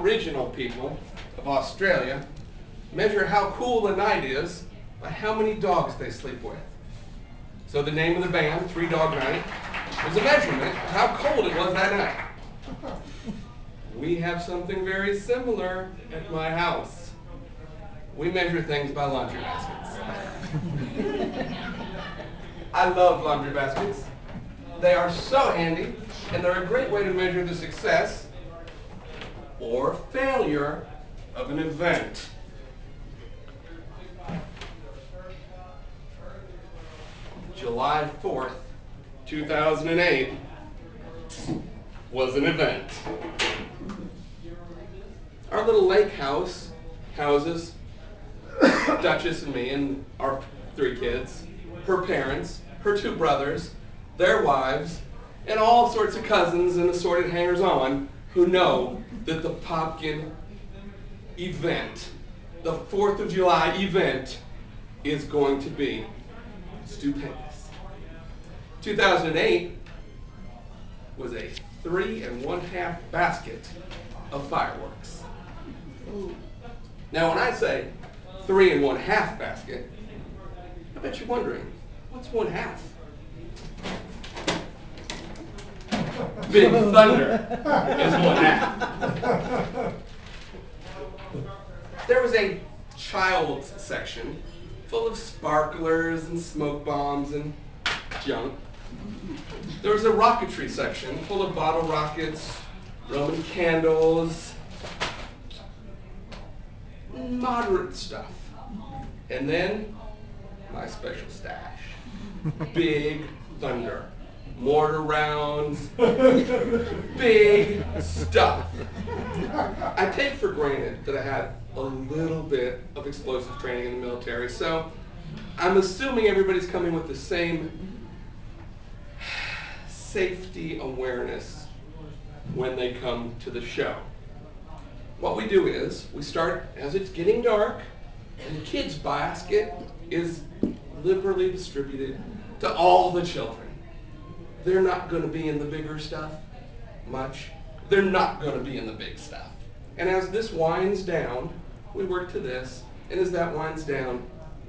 Aboriginal people of Australia measure how cool a night is by how many dogs they sleep with. So the name of the band, 3 Dog Night, was a measurement of how cold it was that night. We have something very similar at my house. We measure things by laundry baskets. I love laundry baskets. They are so handy, and they're a great way to measure the success or failure of an event. July 4th, 2008 was an event. Our little lake house houses Duchess and me and our 3 kids, her parents, her 2 brothers, their wives, and all sorts of cousins and assorted hangers-on who know that the Popkin event, the 4th of July event, is going to be stupendous. 2008 was a 3 1/2 basket of fireworks. Now when I say 3 1/2 basket, I bet you're wondering, what's 1/2? Big Thunder is 1/2. There was a child's section full of sparklers and smoke bombs and junk. There was a rocketry section full of bottle rockets, Roman candles, moderate stuff. And then my special stash, Big Thunder. Mortar rounds, big stuff. I take for granted that I had a little bit of explosive training in the military, so I'm assuming everybody's coming with the same safety awareness when they come to the show. What we do is, we start as it's getting dark, and the kids' basket is liberally distributed to all the children. They're not going to be in the bigger stuff much. They're not going to be in the big stuff. And as this winds down, we work to this. And as that winds down,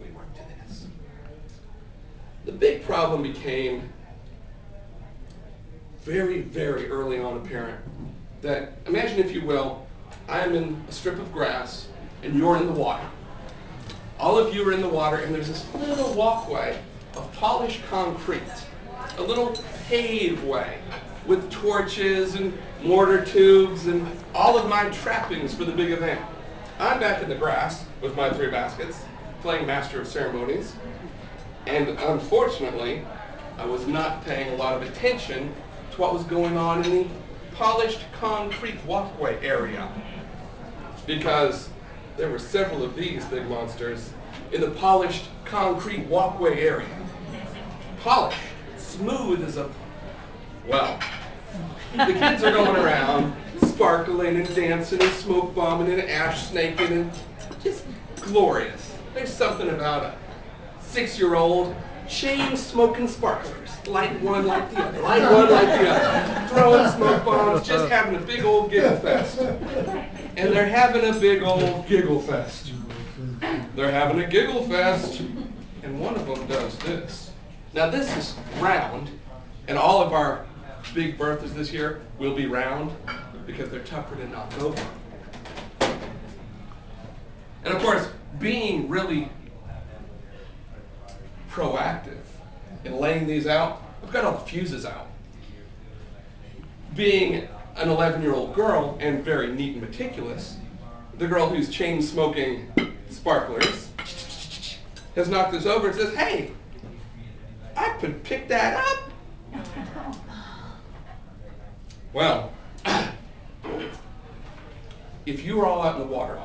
we work to this. The big problem became very, very early on apparent that, imagine if you will, I am in a strip of grass and you're in the water. All of you are in the water and there's this little walkway of polished concrete. A little paved way with torches and mortar tubes and all of my trappings for the big event. I'm back in the grass with my 3 baskets, playing Master of Ceremonies, and unfortunately, I was not paying a lot of attention to what was going on in the polished concrete walkway area, because there were several of these big monsters in the polished concrete walkway area. Polished. Smooth as a, well, the kids are going around sparkling and dancing and smoke bombing and ash snaking and just glorious. There's something about a 6-year-old chain smoking sparklers, light one like the other, light one like the other, throwing smoke bombs, just having a big old giggle fest. And they're having a big old giggle fest. They're having a giggle fest, and one of them does this. Now this is round, and all of our big Berthas this year will be round because they're tougher to knock over. And of course, being really proactive in laying these out, I've got all the fuses out. Being an 11-year-old girl and very neat and meticulous, the girl who's chain smoking sparklers has knocked this over and says, "Hey, I could pick that up." Well, if you are all out in the water,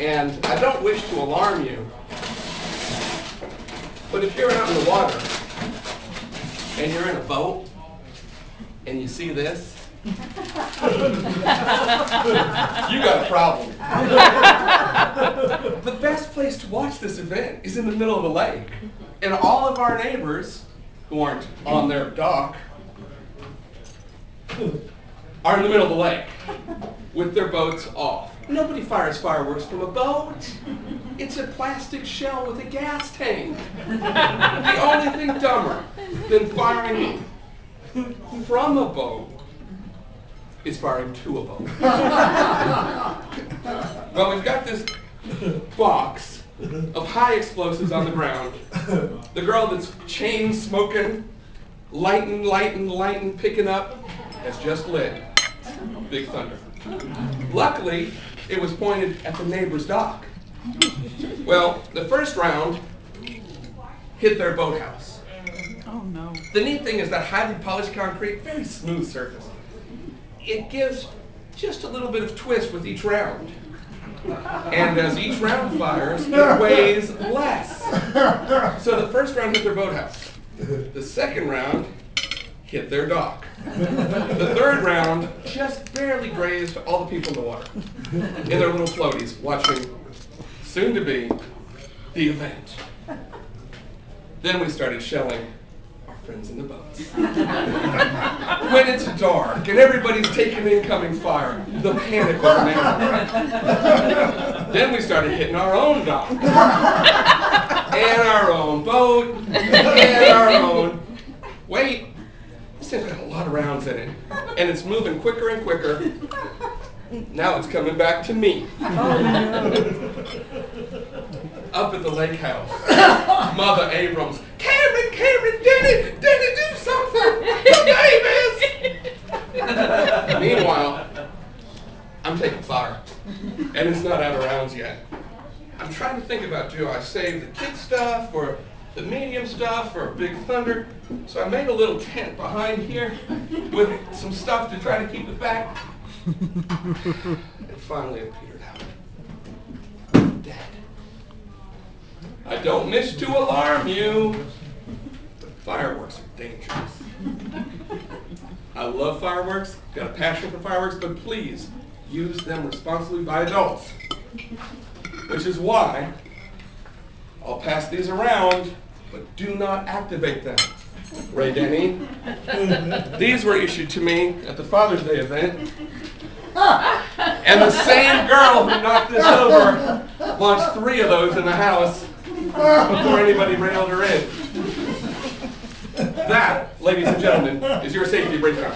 and I don't wish to alarm you, but if you're out in the water and you're in a boat and you see this, you got a problem. The best place to watch this event is in the middle of a lake. And all of our neighbors who aren't on their dock are in the middle of the lake with their boats off. Nobody fires fireworks from a boat. It's a plastic shell with a gas tank. The only thing dumber than firing from a boat is firing to a boat. Well, we've got this box of high explosives on the ground. The girl that's chain smoking, lighting, picking up, has just lit Big Thunder. Luckily, it was pointed at the neighbor's dock. Well, the first round hit their boathouse. Oh no. The neat thing is that highly polished concrete, very smooth surface. It gives just a little bit of twist with each round. And as each round fires, it weighs less. So the first round hit their boathouse. The second round hit their dock. The third round just barely grazed all the people in the water in their little floaties watching soon to be the event. Then we started shelling our friends in the boats. When it's dark and everybody's taking incoming fire, the panic was amazing. Then we started hitting our own dock, and our own boat, and our own. Wait, this thing's got a lot of rounds in it, and it's moving quicker and quicker. Now it's coming back to me. Up at the lake house, Mother Abrams, Cameron, Denny, do something! The babies! Meanwhile, I'm taking fire, and it's not out of rounds yet. I'm trying to think about, do I save the kid stuff or the medium stuff or Big Thunder? So I made a little tent behind here with some stuff to try to keep it back. And finally it petered out. Dead. I don't wish to alarm you, but fireworks are dangerous. I love fireworks, got a passion for fireworks, but please use them responsibly by adults. Which is why I'll pass these around, but do not activate them. Ray Denny. These were issued to me at the Father's Day event. And the same girl who knocked this over launched 3 of those in the house before anybody railed her in. That, ladies and gentlemen, is your safety breakdown.